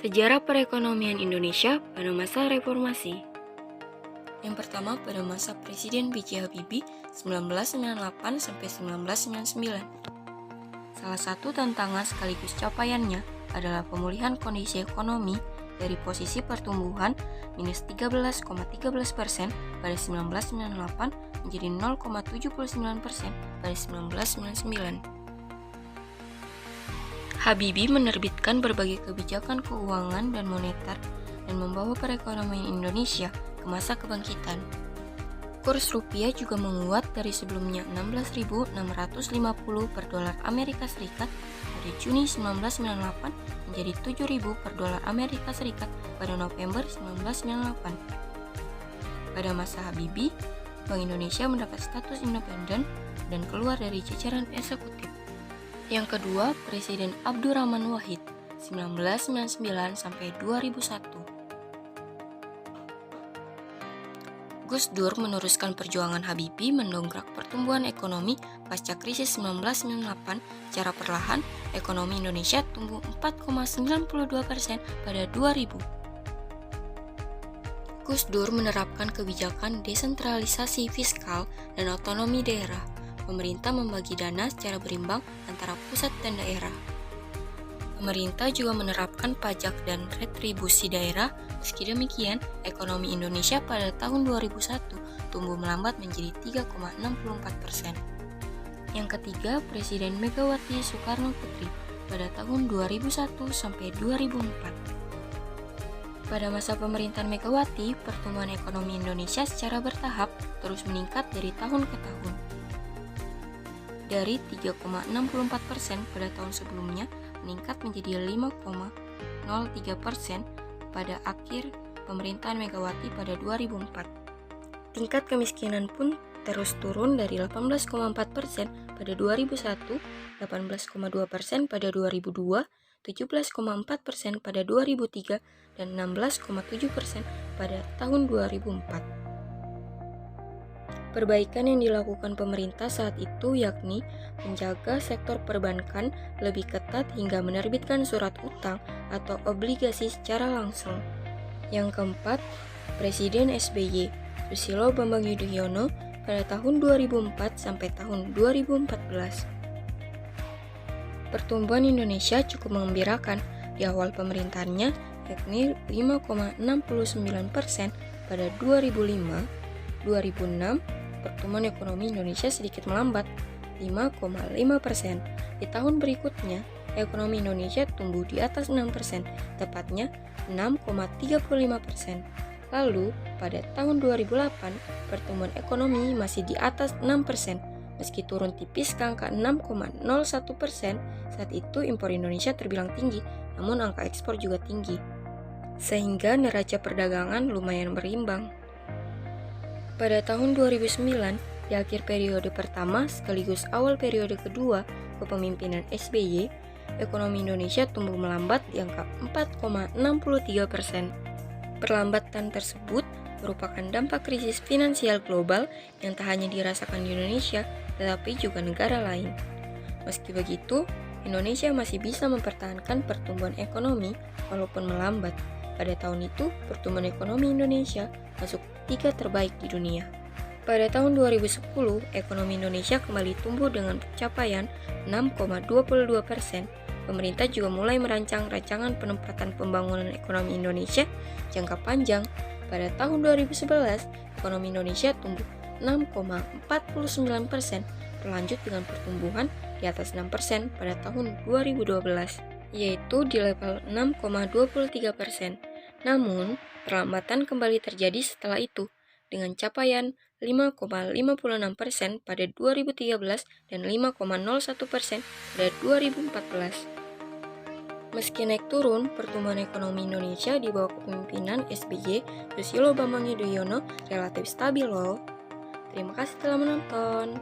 Sejarah perekonomian Indonesia pada masa reformasi. Yang pertama pada masa Presiden B.J. Habibie 1998 sampai 1999. Salah satu tantangan sekaligus capaiannya adalah pemulihan kondisi ekonomi dari posisi pertumbuhan minus 13,13% pada 1998 menjadi 0,79% pada 1999. Habibie menerbitkan berbagai kebijakan keuangan dan moneter dan membawa perekonomian Indonesia ke masa kebangkitan. Kurs rupiah juga menguat dari sebelumnya 16.650 per dolar Amerika Serikat pada Juni 1998 menjadi 7.000 per dolar Amerika Serikat pada November 1998. Pada masa Habibie, Bank Indonesia mendapat status independen dan keluar dari jajaran eksekutif. Yang kedua, Presiden Abdurrahman Wahid 1999 sampai 2001. Gus Dur meneruskan perjuangan Habibie mendongkrak pertumbuhan ekonomi pasca krisis 1998 secara perlahan. Ekonomi Indonesia tumbuh 4,92% pada 2000. Gus Dur menerapkan kebijakan desentralisasi fiskal dan otonomi daerah. Pemerintah membagi dana secara berimbang antara pusat dan daerah. Pemerintah juga menerapkan pajak dan retribusi daerah. Meski demikian, ekonomi Indonesia pada tahun 2001 tumbuh melambat menjadi 3,64%. Yang ketiga, Presiden Megawati Soekarno Putri pada tahun 2001 sampai 2004. Pada masa pemerintahan Megawati, pertumbuhan ekonomi Indonesia secara bertahap terus meningkat dari tahun ke tahun. Dari 3,64% pada tahun sebelumnya meningkat menjadi 5,03% pada akhir pemerintahan Megawati pada 2004. Tingkat kemiskinan pun terus turun dari 18,4% pada 2001, 18,2% pada 2002, 17,4% pada 2003, dan 16,7% pada tahun 2004. Perbaikan yang dilakukan pemerintah saat itu yakni menjaga sektor perbankan lebih ketat hingga menerbitkan surat utang atau obligasi secara langsung. Yang keempat, Presiden SBY Susilo Bambang Yudhoyono pada tahun 2004 sampai tahun 2014. Pertumbuhan Indonesia cukup menggembirakan di awal pemerintahannya, yakni 5,69% pada 2005, 2006. Pertumbuhan ekonomi Indonesia sedikit melambat, 5,5%. Di tahun berikutnya, ekonomi Indonesia tumbuh di atas 6%, tepatnya 6,35%. Lalu, pada tahun 2008, pertumbuhan ekonomi masih di atas 6%. Meski turun tipis ke angka 6,01%, saat itu impor Indonesia terbilang tinggi, namun angka ekspor juga tinggi. Sehingga neraca perdagangan lumayan berimbang. Pada tahun 2009, di akhir periode pertama sekaligus awal periode kedua kepemimpinan SBY, ekonomi Indonesia tumbuh melambat di angka 4,63%. Perlambatan tersebut merupakan dampak krisis finansial global yang tak hanya dirasakan di Indonesia, tetapi juga negara lain. Meski begitu, Indonesia masih bisa mempertahankan pertumbuhan ekonomi walaupun melambat. Pada tahun itu, pertumbuhan ekonomi Indonesia masuk 3 terbaik di dunia. Pada tahun 2010, ekonomi Indonesia kembali tumbuh dengan pencapaian 6,22%. Pemerintah juga mulai merancang rancangan penempatan pembangunan ekonomi Indonesia jangka panjang. Pada tahun 2011, ekonomi Indonesia tumbuh 6,49%, berlanjut dengan pertumbuhan di atas 6% pada tahun 2012, yaitu di level 6,23%. Namun, perlambatan kembali terjadi setelah itu, dengan capaian 5,56% pada 2013 dan 5,01% pada 2014. Meski naik turun, pertumbuhan ekonomi Indonesia di bawah kepemimpinan SBY Susilo Bambang Yudhoyono relatif stabil loh. Terima kasih telah menonton.